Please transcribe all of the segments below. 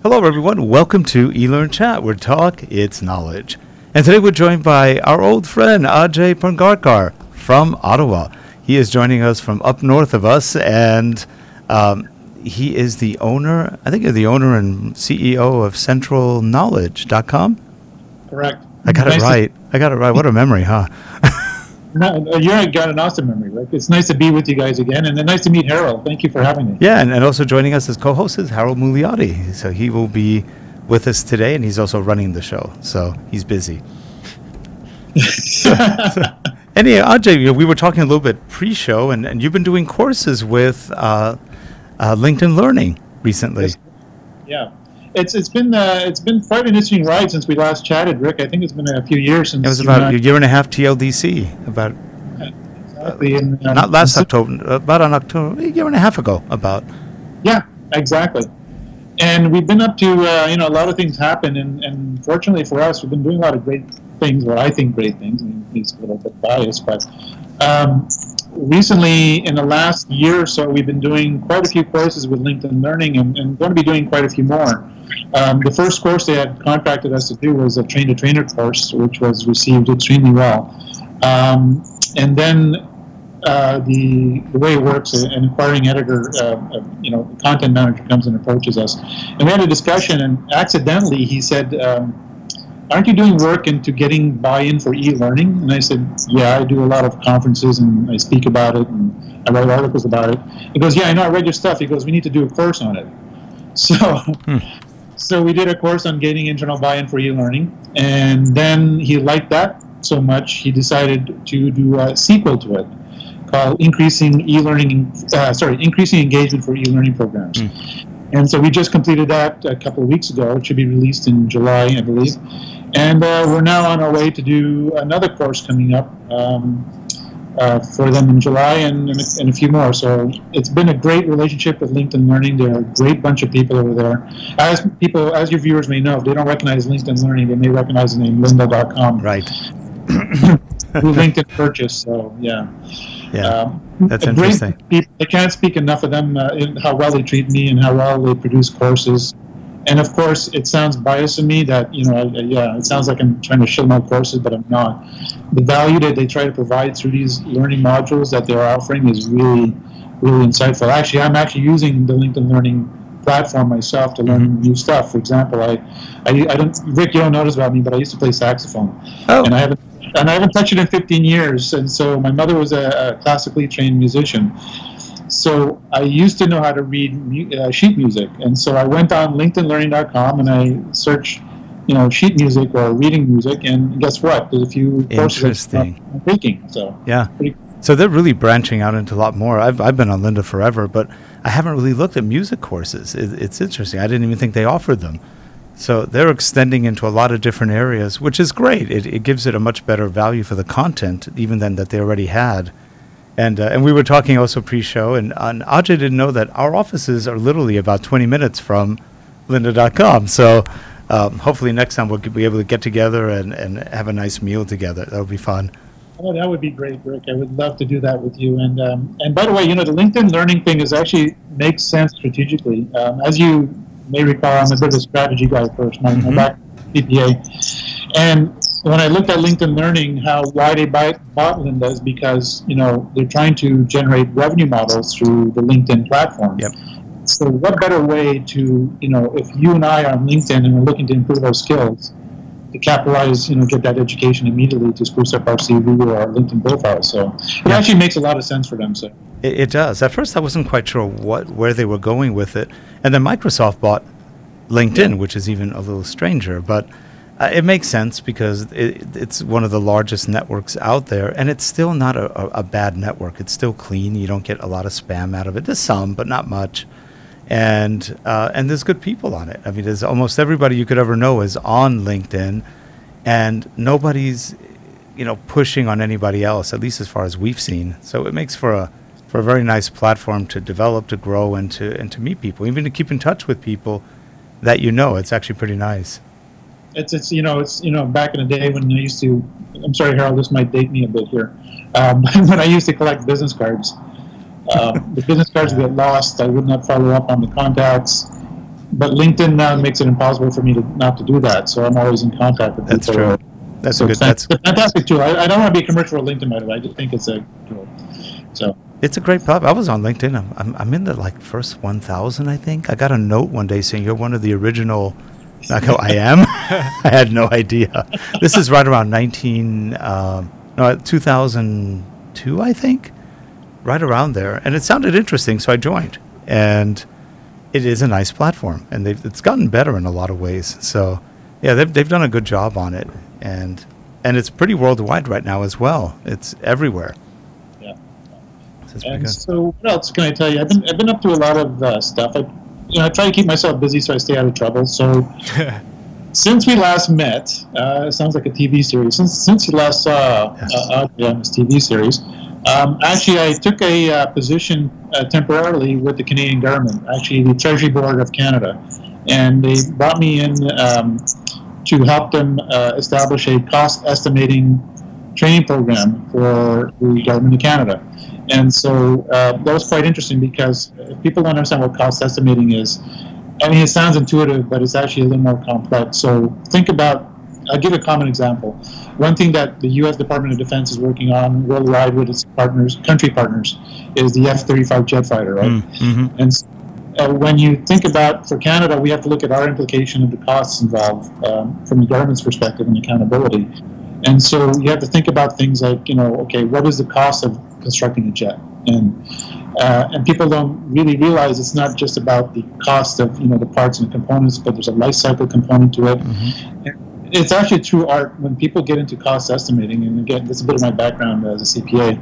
Hello, everyone. Welcome to eLearnChat, where talk, it's knowledge. And today we're joined by our old friend, Ajay Pangarkar from Ottawa. He is joining us from up north of us, and he is the owner, I think you're the owner and CEO of CentralKnowledge.com? Correct. I got it right. What a memory, huh? You got an awesome memory, Rick. It's nice to be with you guys again, and then nice to meet Harold. Thank you for having me. Yeah, and also joining us as co-host is Harold Muliati. So he will be with us today, and he's also running the show, so he's busy. Anyway, Ajay, we were talking a little bit pre-show, and you've been doing courses with LinkedIn Learning recently. Yes. Yeah. It's been quite an interesting ride since we last chatted, Rick. I think it's been a few years since. It was about a year and a half TLDC, about exactly. not last October, about on October, a year and a half ago, about. Yeah, exactly. And we've been up to a lot of things happen, and fortunately for us, we've been doing a lot of great things. Well, I think great things. I mean, it's a little bit biased, but recently, in the last year or so, we've been doing quite a few courses with LinkedIn Learning, and going to be doing quite a few more. The first course they had contracted us to do was a train-to-trainer course, which was received extremely well. And then the way it works, an inquiring editor, content manager comes and approaches us, and we had a discussion. And accidentally, he said, "Aren't you doing work into getting buy-in for e-learning?" And I said, "Yeah, I do a lot of conferences and I speak about it and I write articles about it." He goes, "Yeah, I know, I read your stuff." He goes, "We need to do a course on it." So we did a course on gaining internal buy-in for e-learning, and then he liked that so much he decided to do a sequel to it called increasing engagement for e-learning programs. And so we just completed that a couple of weeks ago. It should be released in July, I believe. And we're now on our way to do another course coming up for them in July and a few more. So it's been a great relationship with LinkedIn Learning. They're a great bunch of people over there. As your viewers may know, if they don't recognize LinkedIn Learning, they may recognize the name lynda.com. Right. Who LinkedIn purchased, so yeah. Yeah, that's interesting. I can't speak enough of them, how well they treat me and how well they produce courses. And of course, it sounds biased to me that, it sounds like I'm trying to shill my courses, but I'm not. The value that they try to provide through these learning modules that they're offering is really, really insightful. Actually, I'm actually using the LinkedIn Learning platform myself to learn new stuff. For example, I don't, Rick, you don't notice about me, but I used to play saxophone. Oh. And I haven't touched it in 15 years. And so my mother was a classically trained musician. So I used to know how to read sheet music. And so I went on LinkedInLearning.com and I searched, sheet music or reading music. And guess what? There's a few courses I'm taking. So yeah. So they're really branching out into a lot more. I've been on Lynda forever, but I haven't really looked at music courses. It's interesting. I didn't even think they offered them. So they're extending into a lot of different areas, which is great. It gives it a much better value for the content, even than that they already had. And we were talking also pre-show, and Ajay didn't know that our offices are literally about 20 minutes from lynda.com. So hopefully next time we'll be able to get together and have a nice meal together. That'll be fun. Oh, that would be great, Rick. I would love to do that with you. And by the way, the LinkedIn Learning thing actually makes sense strategically. As you may recall, I'm a bit of a strategy guy first. My back CPA. And when I looked at LinkedIn Learning, why they bought Lynda is because they're trying to generate revenue models through the LinkedIn platform. Yep. So what better way to if you and I are on LinkedIn and we're looking to improve our skills, to capitalize, get that education immediately to spruce up our CV or our LinkedIn profile. So it actually makes a lot of sense for them. So it does. At first, I wasn't quite sure where they were going with it, and then Microsoft bought LinkedIn, which is even a little stranger. But it makes sense because it's one of the largest networks out there, and it's still not a bad network. It's still clean. You don't get a lot of spam out of it. There's some, but not much. And there's good people on it. I mean, there's almost everybody you could ever know is on LinkedIn, and nobody's, pushing on anybody else, at least as far as we've seen. So it makes for a very nice platform to develop, to grow, and to meet people, even to keep in touch with people that It's actually pretty nice. It's back in the day when I used to. I'm sorry, Harold, this might date me a bit here. When I used to collect business cards. The business cards would get lost. I would not follow up on the contacts. But LinkedIn now makes it impossible for me to not to do that. So I'm always in contact with That's people. true. That's So a good. That's it's a fantastic tool. I don't want to be commercial for LinkedIn, by the way. I just think it's a tool. So it's a great platform. I was on LinkedIn. I'm in the like first 1,000, I think. I got a note one day saying you're one of the original. I go, I am. I had no idea. This is right around 2002, I think, right around there. And it sounded interesting, so I joined. And it is a nice platform, and it's gotten better in a lot of ways. So, yeah, they've done a good job on it, and it's pretty worldwide right now as well. It's everywhere. Yeah. So it's pretty good. So what else can I tell you? I've been up to a lot of stuff. I try to keep myself busy so I stay out of trouble. So since we last met, it sounds like a TV series. Since you last saw Ajay on this TV series, actually I took a position temporarily with the Canadian government, actually the Treasury Board of Canada, and they brought me in to help them establish a cost estimating training program for the government of Canada. And so that was quite interesting, because if people don't understand what cost estimating is, I mean, it sounds intuitive, but it's actually a little more complex. So think about, I'll give a common example. One thing that the U.S. Department of Defense is working on worldwide with its country partners, is the F-35 jet fighter, right? Mm-hmm. And when you think about, for Canada, we have to look at our implication of the costs involved from the government's perspective and accountability. And so you have to think about things like, okay, what is the cost of constructing a jet? And people don't really realize it's not just about the cost of the parts and the components, but there's a life cycle component to it. Mm-hmm. It's actually true art when people get into cost estimating. And again, that's a bit of my background as a CPA.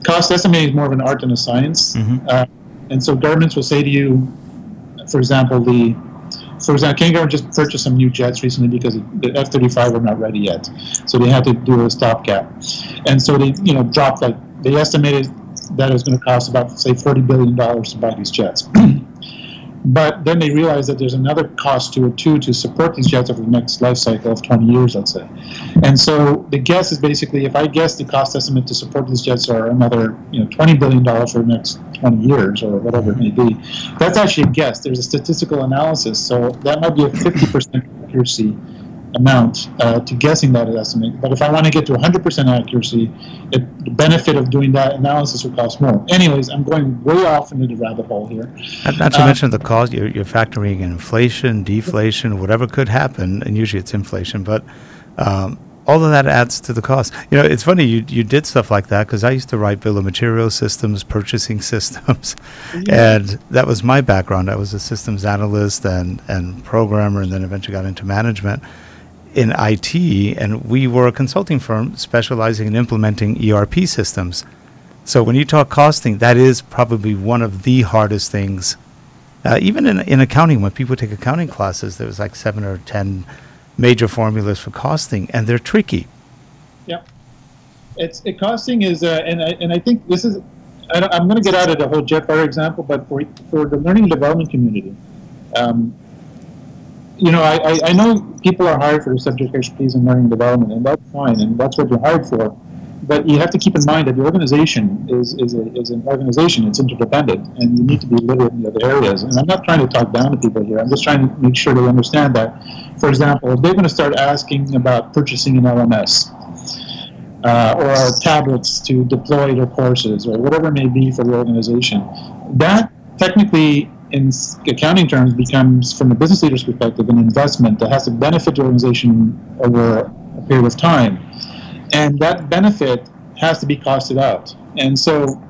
Cost estimating is more of an art than a science. Mm-hmm. And so governments will say to you, for example, Canadian government just purchased some new jets recently because the F-35 were not ready yet, so they had to do a stopgap, and so they dropped they estimated that it was going to cost about, say, $40 billion to buy these jets. But then they realized that there's another cost to it too, to support these jets over the next life cycle of 20 years, let's say. And so the guess is basically, if I guess the cost estimate to support these jets are another $20 billion for the next 20 years or whatever it may be, that's actually a guess. There's a statistical analysis, so that might be a 50% accuracy amount to guessing that estimate. But if I want to get to 100% accuracy, the benefit of doing that analysis will cost more. Anyways, I'm going way off into the rabbit hole here. Not to mention the cost, you're factoring in inflation, deflation, whatever could happen, and usually it's inflation, but all of that adds to the cost. It's funny, you did stuff like that, because I used to write bill of materials systems, purchasing systems, and that was my background. I was a systems analyst and programmer, and then eventually got into management in IT, and we were a consulting firm specializing in implementing ERP systems. So when you talk costing, that is probably one of the hardest things. Even in accounting, when people take accounting classes, there's like 7 or 10 major formulas for costing, and they're tricky. Yeah, costing is, and I think this is, I'm going to get out of the whole jet fighter example, but for the learning and development community, I know people are hired for their subject expertise in learning and development, and that's fine, and that's what you're hired for. But you have to keep in mind that the organization is an organization. It's interdependent, and you need to be literate in the other areas. And I'm not trying to talk down to people here. I'm just trying to make sure they understand that, for example, if they're going to start asking about purchasing an LMS or tablets to deploy their courses or whatever it may be for the organization, that technically, in accounting terms, becomes, from a business leader's perspective, an investment that has to benefit the organization over a period of time. And that benefit has to be costed out. And so,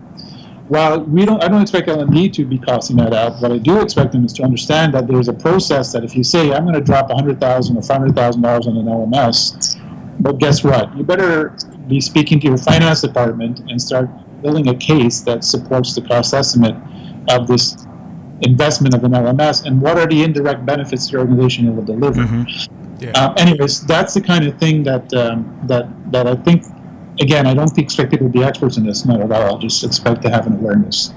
while I don't expect L&D to be costing that out, what I do expect them is to understand that there's a process that if you say, I'm going to drop $100,000 or $500,000 on an LMS, but guess what? You better be speaking to your finance department and start building a case that supports the cost estimate of this investment of an LMS, and what are the indirect benefits your organization will deliver. Mm-hmm. Yeah. Anyways, that's the kind of thing that I think, again, I don't expect people to be experts in this, not at all. I just expect to have an awareness,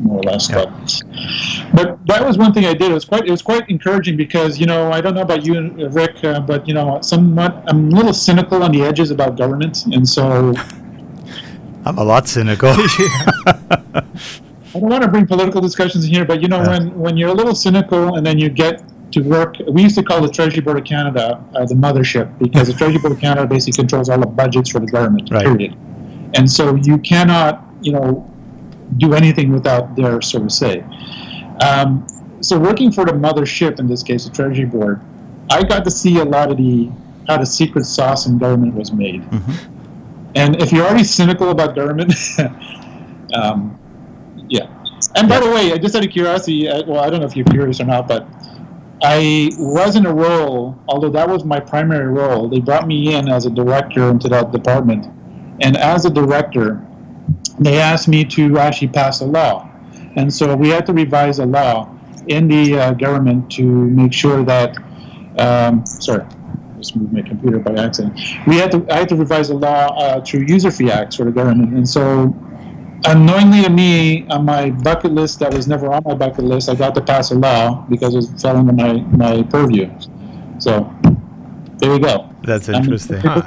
more or less. Yeah. But that was one thing I did. It was quite encouraging because, I don't know about you, Rick, but, somewhat, I'm a little cynical on the edges about government, and so... I'm a lot cynical. I don't want to bring political discussions in here, but you know, when you're a little cynical and then you get to work, we used to call the Treasury Board of Canada the mothership, because the Treasury Board of Canada basically controls all the budgets for the government, period. And so you cannot, you know, do anything without their sort of say. So working for the mothership, in this case, the Treasury Board, I got to see a lot of how the secret sauce in government was made. And if you're already cynical about government, yeah. And by the way, just out of curiosity, well, I don't know if you're curious or not, but I was in a role, although that was my primary role, they brought me in as a director into that department. And as a director, they asked me to actually pass a law. And so we had to revise a law in the government to make sure that, sorry, I just moved my computer by accident. I had to revise a law through user fee acts for the government. And so unknowingly to me, on my bucket list that was never on my bucket list, I got to pass a law because it fell under my purview. So there you go. That's interesting. I'm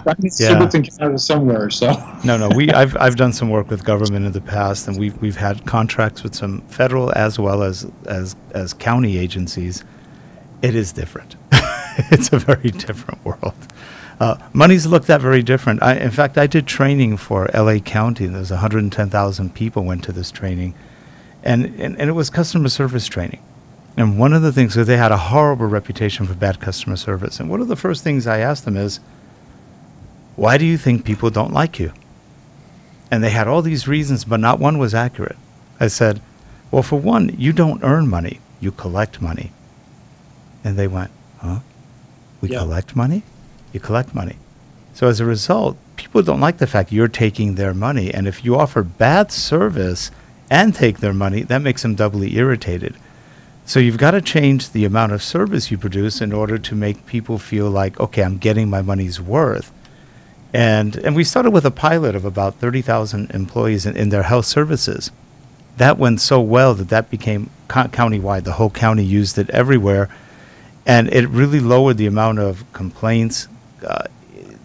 in Canada somewhere. So no, I've done some work with government in the past, and we've had contracts with some federal as well as county agencies. It is different. It's a very different world. Money's looked at very different. In fact, I did training for LA County. There's 110,000 people went to this training, and it was customer service training. And one of the things, so they had a horrible reputation for bad customer service. And one of the first things I asked them is, why do you think people don't like you? And they had all these reasons, but not one was accurate. I said, well, for one, you don't earn money, you collect money. And they went, huh? We collect money? You collect money. So as a result, people don't like the fact you're taking their money. And if you offer bad service and take their money, that makes them doubly irritated. So you've got to change the amount of service you produce in order to make people feel like, okay, I'm getting my money's worth. And we started with a pilot of about 30,000 employees in their health services. That went so well that became countywide. The whole county used it everywhere. And it really lowered the amount of complaints.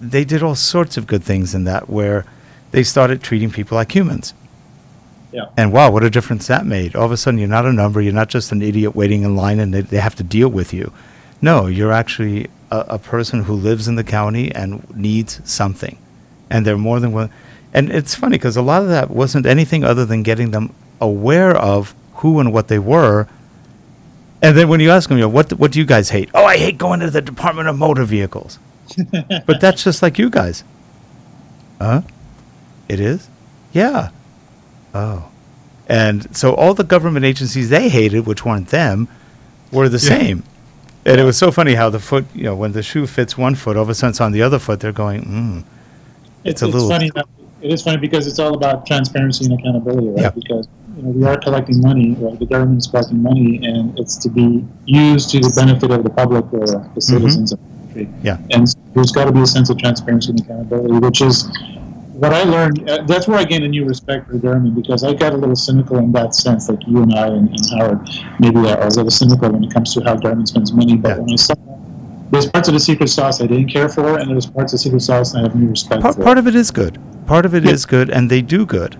They did all sorts of good things in that, where they started treating people like humans. Yeah. And wow, what a difference that made. All of a sudden, you're not a number. You're not just an idiot waiting in line and they have to deal with you. No, you're actually a person who lives in the county and needs something. And they're more than one. And it's funny because a lot of that wasn't anything other than getting them aware of who and what they were. And then when you ask them, you know, what do you guys hate? Oh, I hate going to the Department of Motor Vehicles. But that's just like you guys. Huh? It is? Yeah. Oh. And so all the government agencies they hated, which weren't them, were the same. And it was so funny how the foot, you know, when the shoe fits one foot, all of a sudden it's on the other foot, they're going, It's funny. It is funny because it's all about transparency and accountability, right? Yep. Because we are collecting money, right? The government is collecting money, and it's to be used to the benefit of the public or the citizens of the country. Yeah. And there's got to be a sense of transparency and accountability, which is what I learned. That's where I gained a new respect for the government, because I got a little cynical in that sense, like you and I and Howard maybe are a little cynical when it comes to how government spends money. But when I saw there's parts of the secret sauce I didn't care for, and there's parts of the secret sauce I have new respect for. Part of it is good. Part of it is good, and they do good.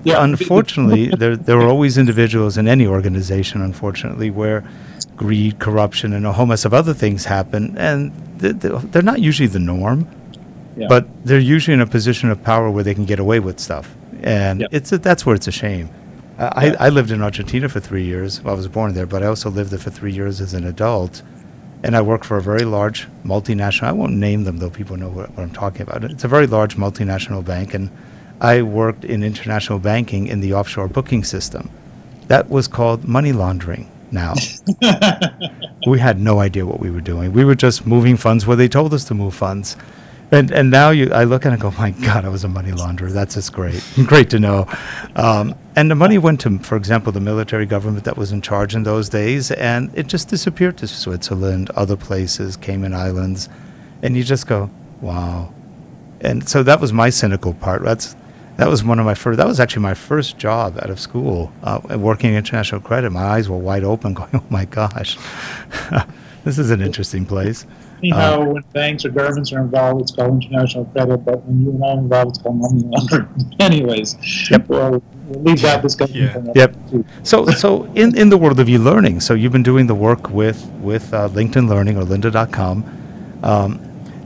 Yeah. Unfortunately, there are always individuals in any organization, unfortunately, where greed, corruption, and a whole mess of other things happen, and they're not usually the norm, but they're usually in a position of power where they can get away with stuff, and that's where it's a shame. I lived in Argentina for 3 years. Well, I was born there, but I also lived there for 3 years as an adult, and I worked for a very large multinational. I won't name them, though people know what I'm talking about. It's a very large multinational bank, and I worked in international banking in the offshore booking system. That was called money laundering now. We had no idea what we were doing. We were just moving funds where they told us to move funds. And now I look at it and go, my God, I was a money launderer. That's just great. Great to know. And the money went to, for example, the military government that was in charge in those days, and it just disappeared to Switzerland, other places, Cayman Islands. And you just go, wow. And so that was my cynical part. That was actually my first job out of school, working in international credit. My eyes were wide open going, oh my gosh, this is an interesting place. Anyhow, when banks or governments are involved, it's called international credit, but when you and I are involved, it's called money laundering. Anyways, well, we'll leave that discussion Yeah. for another Yep. too. So in the world of e-learning, so you've been doing the work with LinkedIn Learning or lynda.com.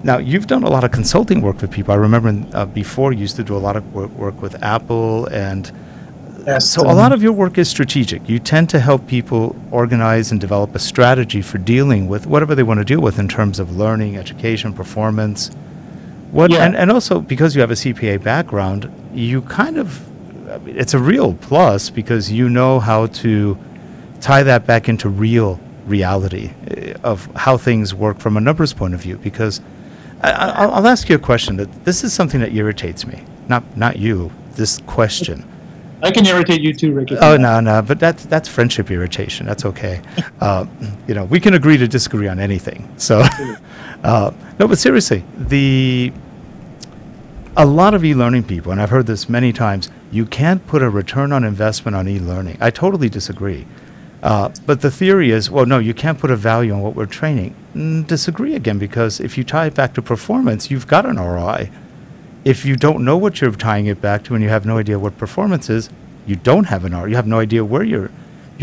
Now, you've done a lot of consulting work with people. I remember before you used to do a lot of work with Apple, and Yes, so a lot of your work is strategic. You tend to help people organize and develop a strategy for dealing with whatever they want to deal with in terms of learning, education, performance. Yeah. And also, because you have a CPA background, you kind of, I mean, it's a real plus because you know how to tie that back into reality of how things work from a numbers point of view. Because I'll ask you a question that this is something that irritates me. Not you, this question. I can irritate you too, Rick. Oh, no, but that's friendship irritation. That's okay. We can agree to disagree on anything. So, no, but seriously, a lot of e-learning people, and I've heard this many times, you can't put a return on investment on e-learning. I totally disagree. But the theory is, well, no, you can't put a value on what we're training. Disagree again, because if you tie it back to performance, you've got an ROI. If you don't know what you're tying it back to and you have no idea what performance is, you don't have an ROI. You have no idea where you're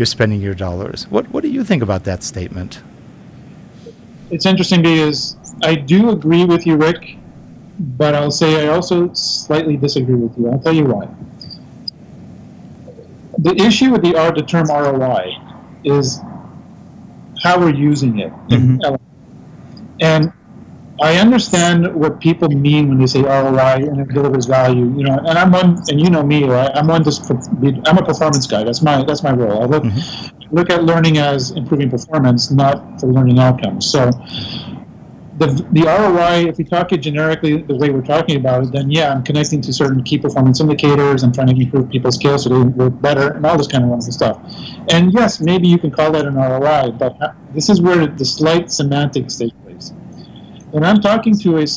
spending your dollars. What do you think about that statement? It's interesting because I do agree with you, Rick, but I'll say I also slightly disagree with you. I'll tell you why. The issue with the term ROI is how we're using it. Mm-hmm. And I understand what people mean when they say ROI and it delivers value. And I'm one, and you know me, right? I'm a performance guy. That's my role. I look at learning as improving performance, not for learning outcomes. So the ROI, if we talk it generically the way we're talking about it, then yeah, I'm connecting to certain key performance indicators. I'm trying to improve people's skills so they work better and all this kind of wonderful stuff. And yes, maybe you can call that an ROI, but this is where the slight semantics take place. When I'm talking to let's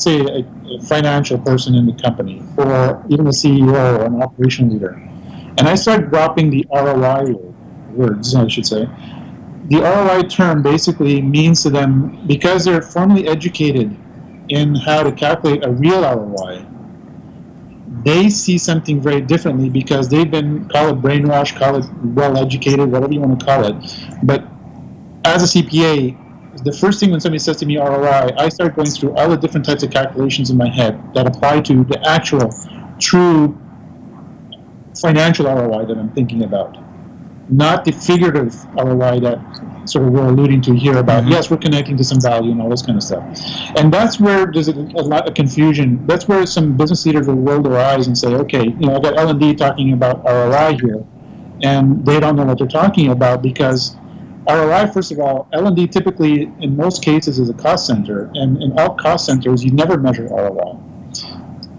say a financial person in the company, or even a CEO or an operation leader, and I start dropping the ROI words, I should say, the ROI term basically means to them, because they're formally educated in how to calculate a real ROI, they see something very differently because they've been, call it brainwashed, call it well-educated, whatever you want to call it. But as a CPA, the first thing when somebody says to me ROI, I start going through all the different types of calculations in my head that apply to the actual, true financial ROI that I'm thinking about, not the figurative ROI that sort of we're alluding to here about, yes, we're connecting to some value and all this kind of stuff. And that's where there's a lot of confusion. That's where some business leaders will roll their eyes and say, okay, I've got L&D talking about ROI here, and they don't know what they're talking about, because ROI, first of all, L&D typically, in most cases, is a cost center, and in all cost centers, you never measure ROI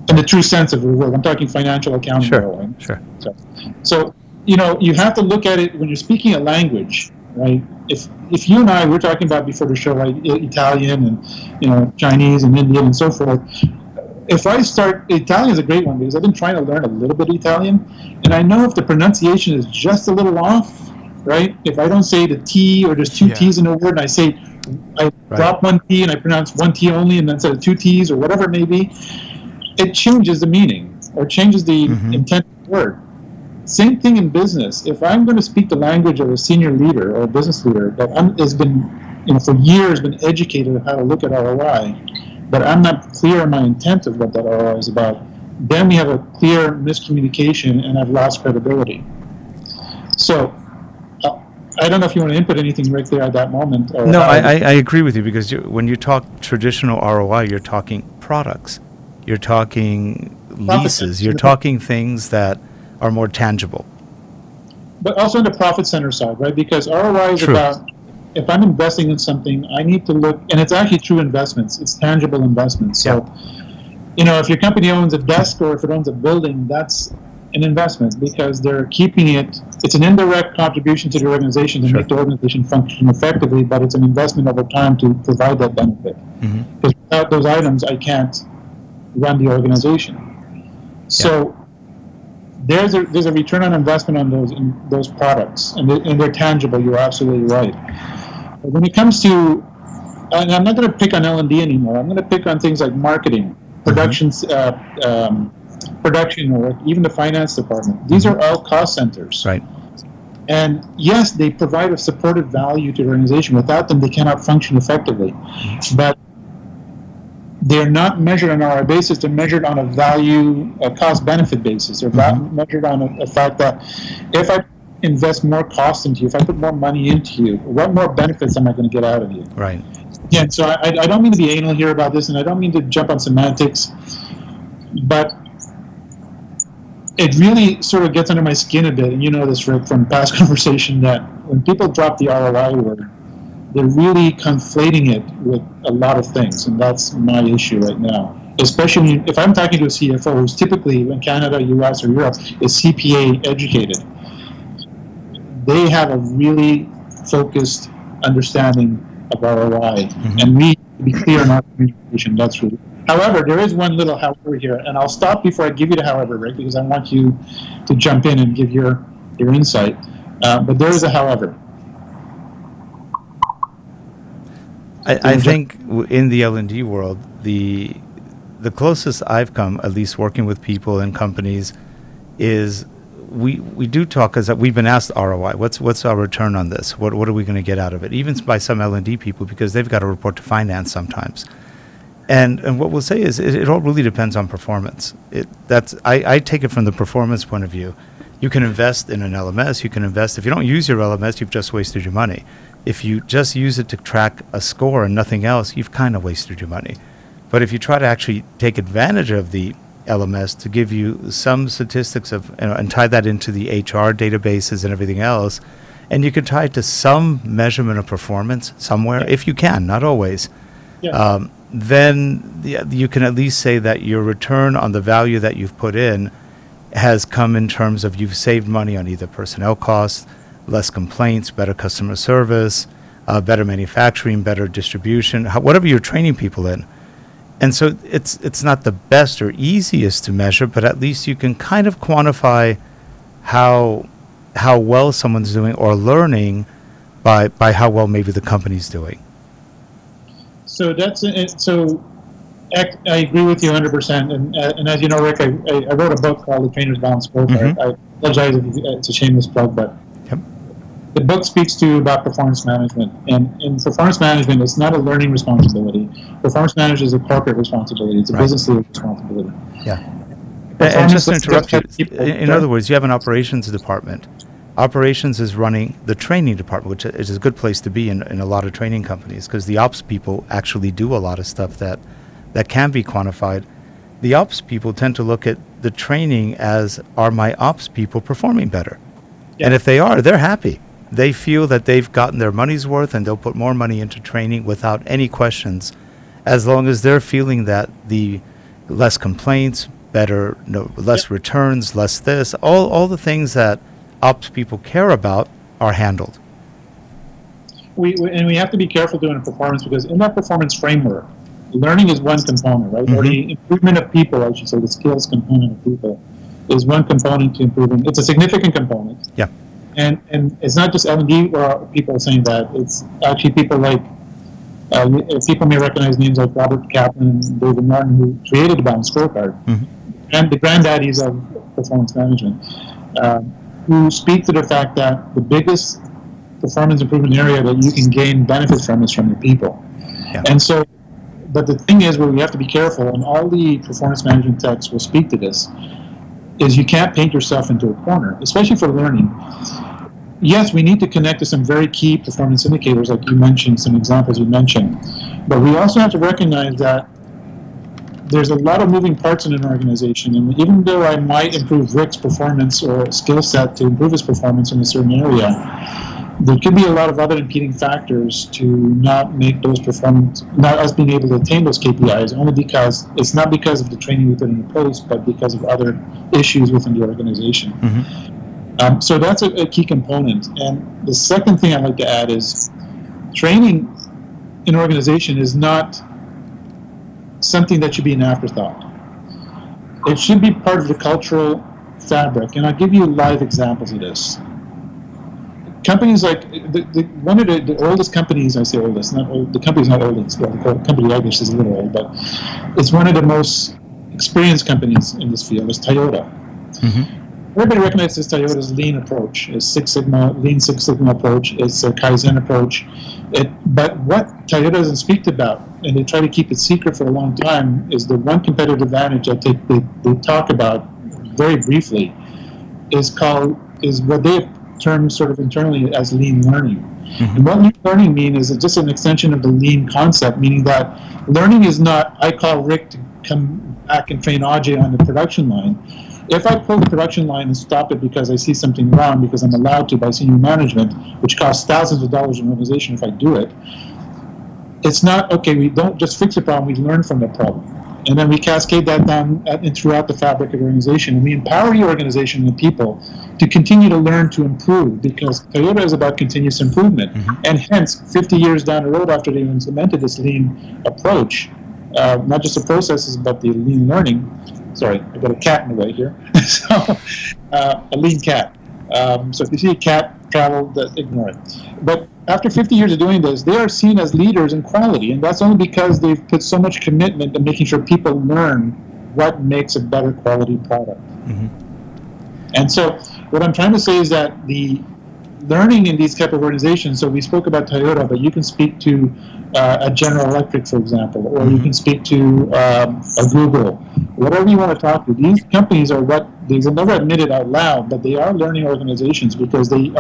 in the true sense of the word. I'm talking financial accounting ROI. Sure. So you have to look at it when you're speaking a language, right? If you and I were talking about before the show, like Italian and Chinese and Indian and so forth. If I start, Italian is a great one because I've been trying to learn a little bit of Italian, and I know if the pronunciation is just a little off, right? If I don't say the T, or there's two T's in a word, and I drop one T and I pronounce one T only, and then instead of two T's or whatever it may be, it changes the meaning or changes the intent of the word. Same thing in business. If I'm going to speak the language of a senior leader or a business leader that has been, for years been educated on how to look at ROI, but I'm not clear on my intent of what that ROI is about, then we have a clear miscommunication and I've lost credibility. So I don't know if you want to input anything right there at that moment. Or no, I agree with you, because when you talk traditional ROI, you're talking products, you're talking leases, you're talking things that are more tangible. But also on the profit center side, right? Because ROI is about, if I'm investing in something, I need to look, and it's actually true investments, it's tangible investments. So, if your company owns a desk or if it owns a building, that's an investment because they're keeping it, it's an indirect contribution to the organization to make the organization function effectively, but it's an investment over time to provide that benefit. Because without those items, I can't run the organization. So there's a return on investment on those products, and they're tangible. You're absolutely right. But when it comes to, and I'm not going to pick on L&D anymore. I'm going to pick on things like marketing, production production, or even the finance department. These are all cost centers. Right. And yes, they provide a supportive value to the organization. Without them, they cannot function effectively. But they're not measured on an ROI basis. They're measured on a cost-benefit basis. They're measured on a fact that if I invest more cost into you, if I put more money into you, what more benefits am I going to get out of you? Right. Yeah, so I don't mean to be anal here about this, and I don't mean to jump on semantics, but it really sort of gets under my skin a bit, and you know this, Rick, from past conversation, that when people drop the ROI word, they're really conflating it with a lot of things, and that's my issue right now. Especially if I'm talking to a CFO who's typically in Canada, US, or Europe is CPA educated. They have a really focused understanding of ROI, and we need to be clear in our communication. That's really. However, there is one little however here, and I'll stop before I give you the however, Rick, because I want you to jump in and give your insight. But there is a however. I think in the L&D world, the closest I've come, at least working with people and companies, is we do talk, as we've been asked ROI. What's our return on this? What are we going to get out of it? Even by some L&D people, because they've got to report to finance sometimes. And what we'll say is it all really depends on performance. I take it from the performance point of view. You can invest in an LMS. You can invest. If you don't use your LMS, you've just wasted your money. If you just use it to track a score and nothing else, you've kind of wasted your money. But if you try to actually take advantage of the LMS to give you some statistics of, and tie that into the HR databases and everything else, and you can tie it to some measurement of performance somewhere, if you can, not always, then you can at least say that your return on the value that you've put in has come in terms of you've saved money on either personnel costs, less complaints, better customer service, better manufacturing, better distribution, whatever you're training people in. And so it's not the best or easiest to measure, but at least you can kind of quantify how well someone's doing or learning by how well maybe the company's doing. So that's it. So I agree with you 100%. And as you know, Rick, I wrote a book called The Trainer's Balanced Scorecard. I apologize if it's a shameless plug, but the book speaks about performance management. And in performance management, it's not a learning responsibility. Performance management is a corporate responsibility. It's a business leader responsibility. Yeah. And just to interrupt you, in other words, you have an operations department. Operations is running the training department, which is a good place to be in a lot of training companies, because the ops people actually do a lot of stuff that can be quantified. The ops people tend to look at the training as, are my ops people performing better? Yeah. And if they are, they're happy. They feel that they've gotten their money's worth, and they'll put more money into training without any questions, as long as they're feeling that the less complaints, less returns, less this, all the things that ops people care about are handled. We have to be careful doing a performance, because in that performance framework, learning is one component, right? Or the improvement of people, I should say, the skills component of people is one component to improving. It's a significant component. Yeah. And it's not just L&D people saying that. It's actually people like, people may recognize names like Robert Kaplan and David Martin, who created the Balanced Scorecard, and the granddaddies of performance management, who speak to the fact that the biggest performance improvement area that you can gain benefits from is from your people. Yeah. And so, but the thing is, where we have to be careful, and all the performance management texts will speak to this, is you can't paint yourself into a corner, especially for learning. Yes, we need to connect to some very key performance indicators, like you mentioned, some examples you mentioned. But we also have to recognize that there's a lot of moving parts in an organization, and even though I might improve Rick's performance or skill set to improve his performance in a certain area, there could be a lot of other impeding factors to not make those not us being able to attain those KPIs, only because it's not because of the training we put into place, but because of other issues within the organization. So that's a key component. And the second thing I'd like to add is training in an organization is not something that should be an afterthought. It should be part of the cultural fabric. And I'll give you live examples of this. Companies like, one of the oldest companies, I say oldest, not old, the company's not old, well, the company I guess is a little old, but it's one of the most experienced companies in this field is Toyota. Everybody recognizes Toyota's lean approach, its Lean Six Sigma approach, its Kaizen approach. But what Toyota doesn't speak about, and they try to keep it secret for a long time, is the one competitive advantage that they talk about very briefly is what they term sort of internally as lean learning. And what lean learning means is just an extension of the lean concept, meaning that learning is not, I call Rick to come back and train Ajay on the production line. If I pull the production line and stop it because I see something wrong, because I'm allowed to by senior management, which costs thousands of dollars in an organization if I do it, it's not, okay, we don't just fix a problem, we learn from the problem. And then we cascade that down and throughout the fabric of the organization. And we empower the organization and the people to continue to learn to improve, because Toyota is about continuous improvement. And hence, 50 years down the road after they implemented this lean approach, not just the processes, but the lean learning. Sorry, I got a cat in the way here. So, a lean cat. So if you see a cat travel, ignore it. But after 50 years of doing this, they are seen as leaders in quality, and that's only because they've put so much commitment to making sure people learn what makes a better quality product. And so what I'm trying to say is that the learning in these type of organizations, so we spoke about Toyota, but you can speak to a General Electric, for example, or you can speak to a Google, whatever you want to talk to. These companies are what, they will never admit it out loud, but they are learning organizations, because within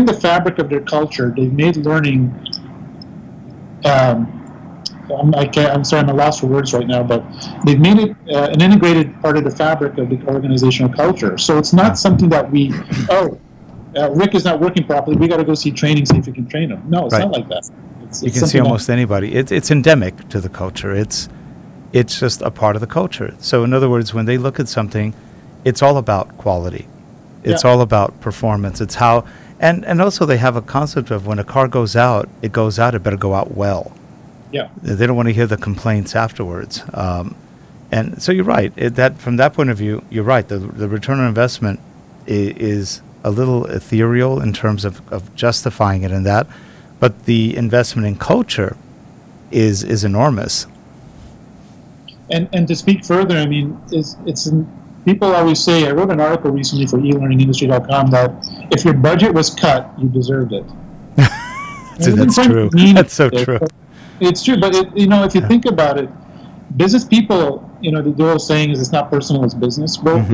the fabric of their culture, they've made learning, I'm sorry, I'm at a loss for words right now, but they've made it an integrated part of the fabric of the organizational culture. So it's not something that Rick is not working properly, we got to go see training, see if we can train him. No, it's not like that. You can see almost anybody. It's endemic to the culture. It's just a part of the culture. So in other words, when they look at something, it's all about quality. It's all about performance. It's how, and also they have a concept of when a car goes out, it better go out well. Yeah. They don't want to hear the complaints afterwards. And so you're right. From that point of view, you're right. The return on investment is a little ethereal in terms of justifying it in that. But the investment in culture is enormous. And to speak further, I mean, people always say, I wrote an article recently for eLearningIndustry.com that if your budget was cut, you deserved it. That's true. That's so true. It's true, but if you think about it, business people, the old saying is it's not personal, it's business. Well,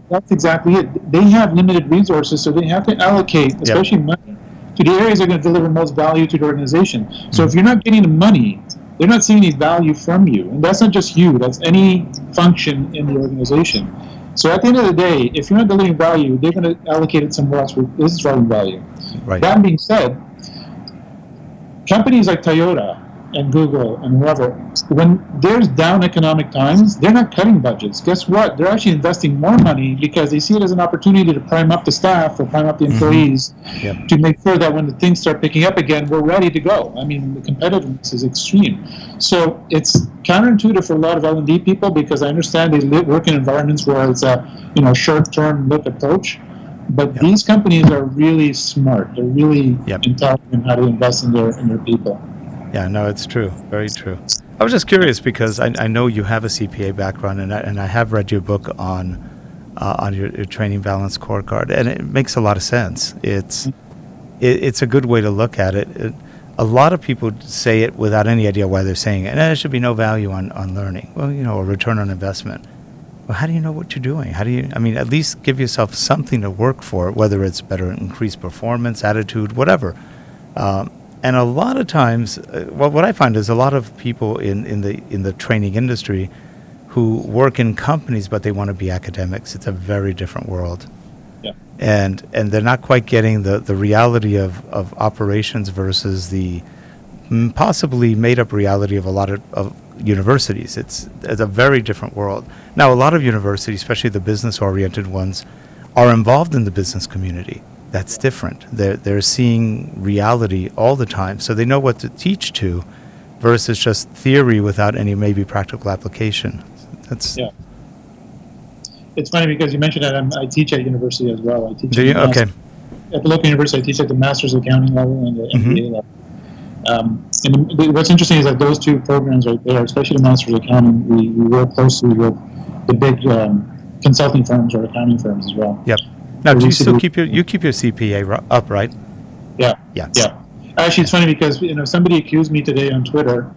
that's exactly it. They have limited resources, so they have to allocate, especially money, to the areas that are going to deliver most value to the organization. So if you're not getting the money, they're not seeing any value from you. And that's not just you, that's any function in the organization. So at the end of the day, if you're not delivering value, they're going to allocate it somewhere else where this is driving value. Right. That being said, companies like Toyota and Google and whoever, when there's down economic times, they're not cutting budgets. Guess what? They're actually investing more money because they see it as an opportunity to prime up the staff or prime up the employees to make sure that when the things start picking up again, we're ready to go. I mean, the competitiveness is extreme. So it's counterintuitive for a lot of L&D people, because I understand they work in environments where it's a short-term look approach. But these companies are really smart. They're really intelligent in how to invest in their people. Yeah, no, it's true. Very true. I was just curious because I know you have a CPA background, and I have read your book on your training balance scorecard, and it makes a lot of sense. It's a good way to look at it. A lot of people say it without any idea why they're saying it. And there should be no value on learning. Well, a return on investment. Well, how do you know what you're doing? At least give yourself something to work for, whether it's better increased performance, attitude, whatever. And a lot of times, what I find is a lot of people in the training industry who work in companies, but they want to be academics. It's a very different world. Yeah. And they're not quite getting the reality of operations versus the possibly made-up reality of a lot of universities. It's a very different world. Now, a lot of universities, especially the business-oriented ones, are involved in the business community. That's different. They're seeing reality all the time, so they know what to teach to, versus just theory without any maybe practical application. It's funny because you mentioned that I teach at university as well. I teach. Do you? Okay. At the local university, I teach at the master's accounting level and the MBA level. And what's interesting is that those two programs right there, especially the Master's of Accounting, we work closely with the big consulting firms or accounting firms as well. Yep. Now, So do we you still see- keep your CPA up, right? Yeah. Yeah. Yeah. Actually, it's funny because somebody accused me today on Twitter,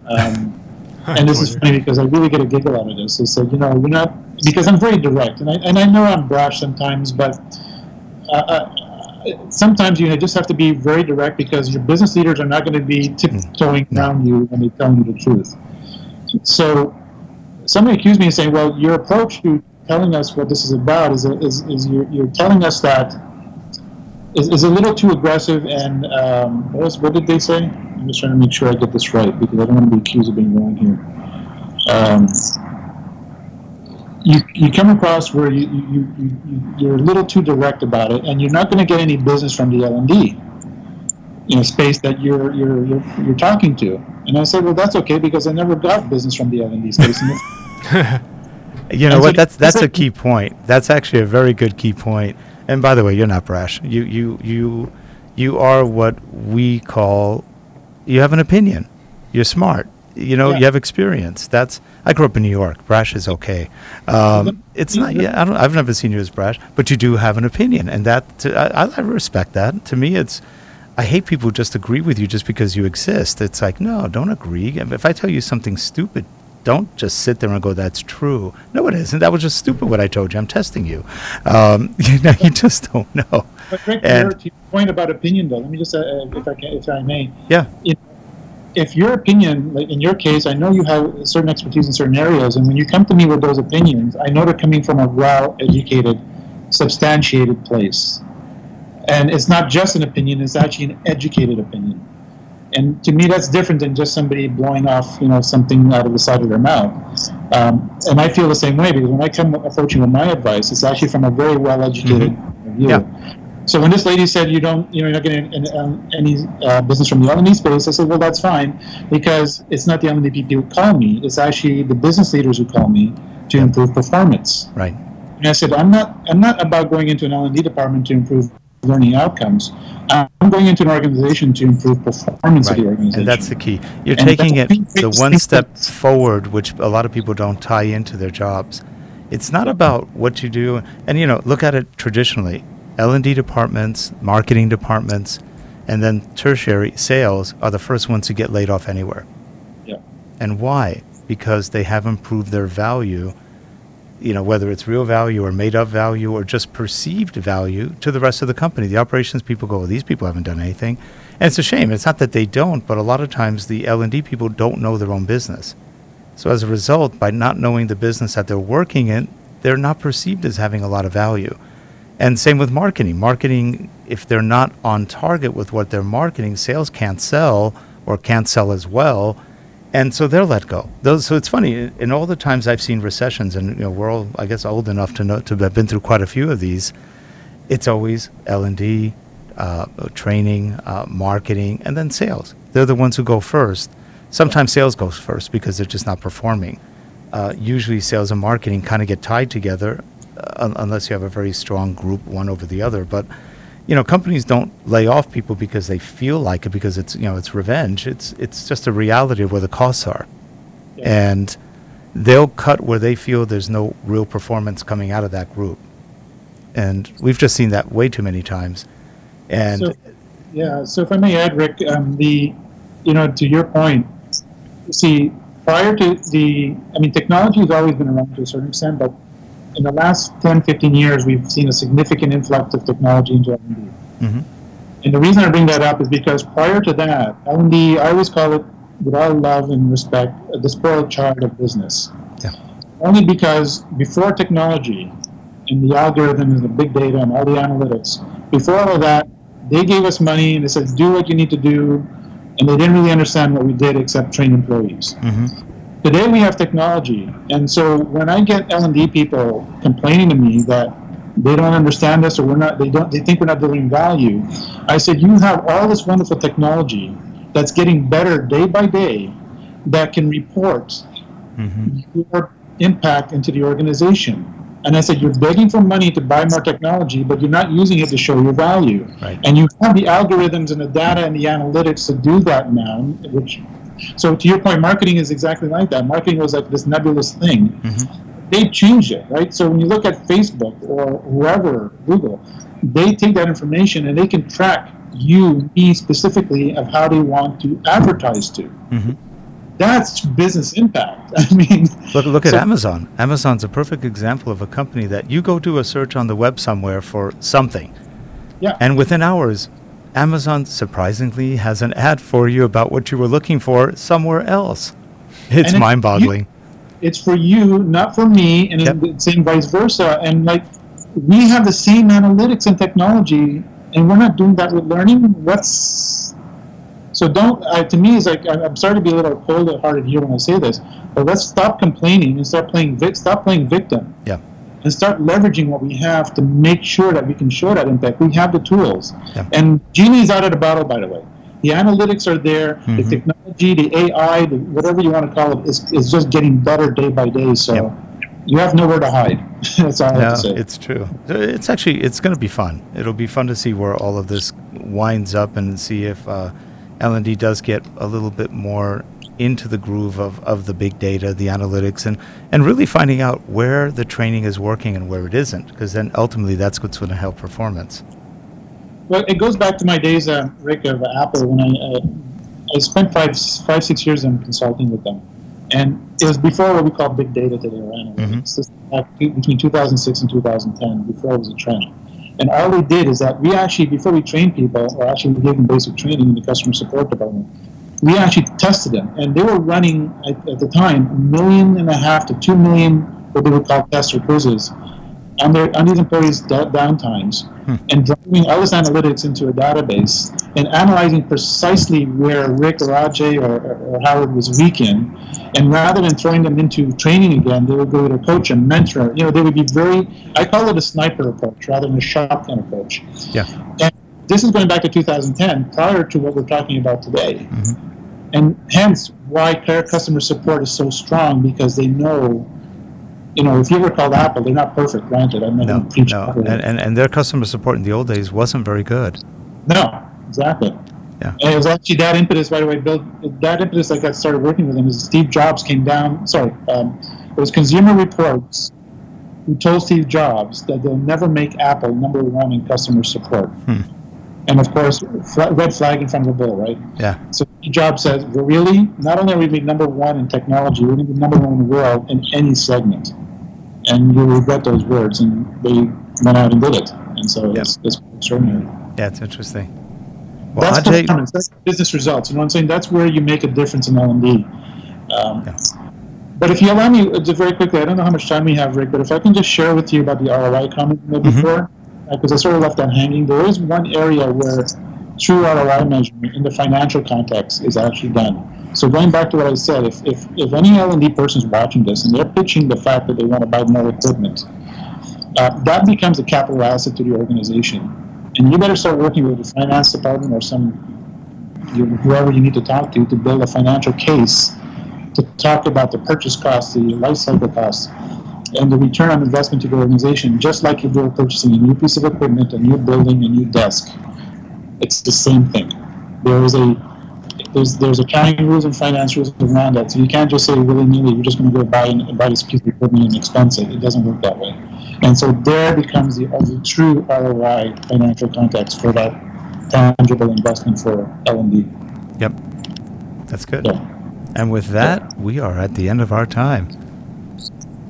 and this is funny because I really get a giggle out of this. They said, you're not, because I'm very direct, and I know I'm brash sometimes, but sometimes you just have to be very direct because your business leaders are not going to be tiptoeing around you when they're telling you the truth. So somebody accused me of saying, well, your approach to telling us what this is about is you're telling us that is a little too aggressive, and what did they say? I'm just trying to make sure I get this right because I don't want to be accused of being wrong here. You come across where you're a little too direct about it, and you're not going to get any business from the L&D space that you're talking to. And I said, well, that's okay because I never got business from the L&D space. You know what? That's a key point. That's actually a very good key point. And by the way, you're not brash. You are what we call, you have an opinion. You're smart. You have experience. I grew up in New York. Brash is okay. It's not. Yeah, I've never seen you as brash, but you do have an opinion, and I respect that. To me, I hate people who just agree with you just because you exist. It's like, no, don't agree. If I tell you something stupid, don't just sit there and go, that's true. No, it isn't. That was just stupid what I told you. I'm testing you. You just don't know. But Rick, to your point about opinion, though, let me just, if I may. Yeah. If your opinion, like in your case, I know you have certain expertise in certain areas, and when you come to me with those opinions, I know they're coming from a well-educated, substantiated place. And it's not just an opinion, it's actually an educated opinion. And to me, that's different than just somebody blowing off, something out of the side of their mouth. And I feel the same way because when I come approaching with my advice, it's actually from a very well-educated view. Yeah. So when this lady said you're not getting any business from the L&D space, I said, well, that's fine because it's not the L&D people who call me; it's actually the business leaders who call me to improve performance. Right. And I said, I'm not about going into an L&D department to improve learning outcomes. I'm going into an organization to improve performance of the organization. And that's the key. You're taking it the one step forward, which a lot of people don't tie into their jobs. It's not about what you do. And, look at it traditionally. L&D departments, marketing departments, and then tertiary sales are the first ones to get laid off anywhere. Yeah. And why? Because they haven't proved their value, whether it's real value or made up value or just perceived value to the rest of the company. The operations people go, well, these people haven't done anything. And it's a shame. It's not that they don't, but a lot of times the L&D people don't know their own business. So as a result, by not knowing the business that they're working in, they're not perceived as having a lot of value. And same with marketing. Marketing, if they're not on target with what they're marketing, sales can't sell or can't sell as well. And so they're let go. So it's funny, in all the times I've seen recessions, and we're all, I guess, old enough to have been through quite a few of these, it's always L&D, training, marketing, and then sales. They're the ones who go first. Sometimes sales goes first because they're just not performing. Usually sales and marketing kind of get tied together unless you have a very strong group, one over the other. But companies don't lay off people because they feel like it, because it's it's revenge. It's just a reality of where the costs are, and they'll cut where they feel there's no real performance coming out of that group. And we've just seen that way too many times. And so if I may add, Rick, to your point, see, prior to technology has always been around to a certain extent, but in the last 10, 15 years, we've seen a significant influx of technology into L&D. Mm-hmm. And the reason I bring that up is because prior to that, L&D, I always call it, with all love and respect, the spoiled child of business. Yeah. Only because before technology and the algorithms and the big data and all the analytics, before all of that, they gave us money and they said, do what you need to do, and they didn't really understand what we did except train employees. Mm-hmm. Today we have technology, and so when I get L&D people complaining to me that they don't understand us or they think we're not delivering value, I said, you have all this wonderful technology that's getting better day by day that can report your impact into the organization. And I said, you're begging for money to buy more technology, but you're not using it to show your value. Right. And you have the algorithms and the data and the analytics to do that now. So to your point, marketing is exactly like that. Marketing was like this nebulous thing. Mm-hmm. They changed it, right? So when you look at Facebook or whoever, Google, they take that information and they can track you, me specifically, of how they want to advertise to. Mm-hmm. That's business impact. I mean, look at Amazon. Amazon's a perfect example of a company that you go do a search on the web somewhere for something, and within hours, Amazon surprisingly has an ad for you about what you were looking for somewhere else. It's mind-boggling. It's for you, not for me, and it's same vice versa. And like, we have the same analytics and technology, and we're not doing that with learning. So don't, to me, it's like, I'm starting to be a little cold-hearted here when I say this, but let's stop complaining and stop playing victim. Yeah. And start leveraging what we have to make sure that we can show that impact. We have the tools. Yeah. And Genie's out of the bottle, by the way. The analytics are there, mm-hmm. the technology, the AI, whatever you want to call it, is just getting better day by day. So you have nowhere to hide. That's all I have to say. It's true. It's going to be fun. It'll be fun to see where all of this winds up and see if L&D does get a little bit more into the groove of the big data, the analytics, and really finding out where the training is working and where it isn't, because then ultimately that's what's going to help performance. Well, it goes back to my days, Rick, of Apple, when I spent 5-6 years in consulting with them. And it was before what we call big data today, or analytics. Mm-hmm. This is between 2006 and 2010, before it was a trend. And all they did is that we actually, before we trained people, or actually we gave them basic training in the customer support department, we actually tested them. And they were running, at the time, 1.5 million to 2 million, what they would call test or quizzes, on these employees' downtimes, and driving all this analytics into a database and analyzing precisely where Rick or Ajay or Howard was weak in. And rather than throwing them into training again, they would go to a coach and mentor. You know, they would be I call it a sniper approach rather than a shotgun approach. Yeah. And this is going back to 2010, prior to what we're talking about today. Mm-hmm. And hence why customer support is so strong, because they know, you know, if you ever called Apple, they're not perfect, granted. I'm not going to preach. No. And their customer support in the old days wasn't very good. No, exactly. Yeah. And it was actually that impetus, by the way, that impetus that got started working with them is Steve Jobs came down, it was Consumer Reports who told Steve Jobs that they'll never make Apple #1 in customer support. And of course, red flag in front of a bull, right? Yeah. So Steve Jobs says, well, really? Not only are we #1 in technology, we're going to be #1 in the world in any segment. And you'll regret those words. And they went out and did it. And so it's extraordinary. Yeah, it's interesting. Well, that's Ajay, performance. That's business results. You know what I'm saying? That's where you make a difference in L&D. But if you allow me, just very quickly, I don't know how much time we have, Rick, but if I can just share with you about the ROI comment you made before, because I sort of left that hanging. There is one area where true ROI measurement in the financial context is actually done. So going back to what I said, if any L&D person is watching this and they're pitching the fact that they want to buy more equipment, that becomes a capital asset to the organization. And you better start working with the finance department or whoever you need to talk to build a financial case to talk about the purchase costs, the life cycle costs, and the return on investment to the organization, just like if you're purchasing a new piece of equipment, a new building, a new desk. It's the same thing. There's accounting rules and finance rules around that, so you can't just say willy-nilly, you're just going to go buy this piece of equipment and expense it. It doesn't work that way. And so there becomes the true ROI financial context for that tangible investment for L&D. Yep, that's good. Yeah. And with that, we are at the end of our time.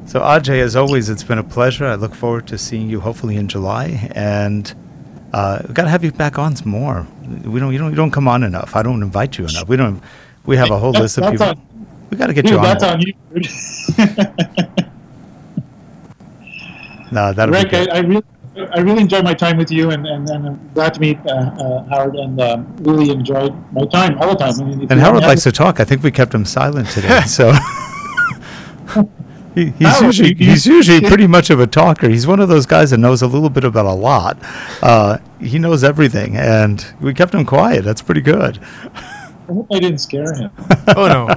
So Ajay, as always, it's been a pleasure. I look forward to seeing you hopefully in July, and we've got to have you back on some more. You don't come on enough. I don't invite you enough. We have a whole list of people. We got to get you on. That's on you. No, that'll Rick, be good. I really enjoyed my time with you, and I'm glad to meet Howard, and really enjoyed my time all the time. I mean, and Howard likes to talk. I think we kept him silent today, so. He's usually pretty much of a talker. He's one of those guys that knows a little bit about a lot. He knows everything, and we kept him quiet. That's pretty good. I hope I didn't scare him. Oh, no.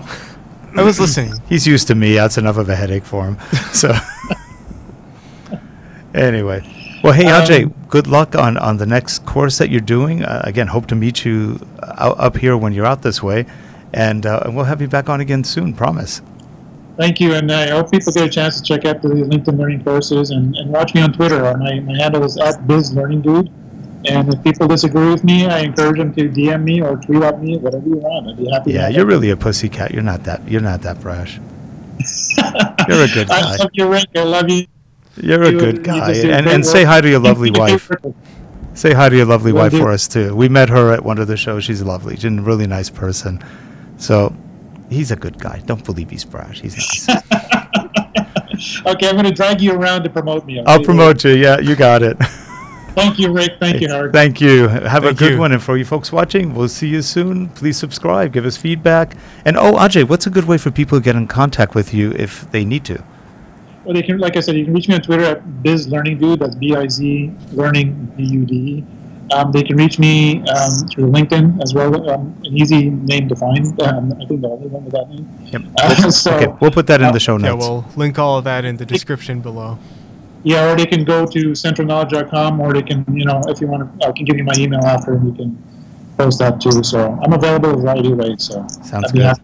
I was listening. He's used to me. That's enough of a headache for him. So, Anyway, well, hey Ajay, good luck on the next course that you're doing. Again, hope to meet you up here when you're out this way, and we'll have you back on again soon. Promise. Thank you, and I hope people get a chance to check out the LinkedIn Learning courses and watch me on Twitter. My handle is @BizLearningDude. And if people disagree with me, I encourage them to DM me or tweet at me, whatever you want. I'd be happy. Yeah, you're really a pussycat. You're not that brash. You're a good guy. I love you, Rick. I love you. You're a good guy, and say hi to your lovely wife. Say hi to your lovely wife for us too. We met her at one of the shows. She's lovely. She's a really nice person. So he's a good guy. Don't believe he's brash. He's nice. Okay, I'm going to drag you around to promote me. Okay? I'll promote you. Yeah, you got it. Thank you, Rick. Thank you, Howard. Thank you. Have a good one. And for you folks watching, we'll see you soon. Please subscribe. Give us feedback. And Ajay, what's a good way for people to get in contact with you if they need to? Well, they can, like I said, you can reach me on Twitter at BizLearningDude. That's B-I-Z Learning D-U-D-E. They can reach me through LinkedIn as well. An easy name to find. I think the only one with that name. Yep. Okay, we'll put that in the show notes. Yeah, we'll link all of that in the description below. Yeah, or they can go to CentralKnowledge.com, or they can, if you want to, I can give you my email after, and you can post that too. So I'm available a variety of ways. So sounds good.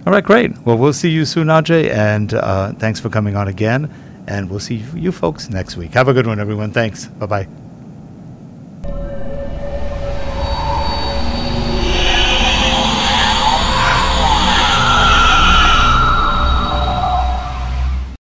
All right, great. Well, we'll see you soon, Ajay, and thanks for coming on again. And we'll see you folks next week. Have a good one, everyone. Thanks. Bye-bye.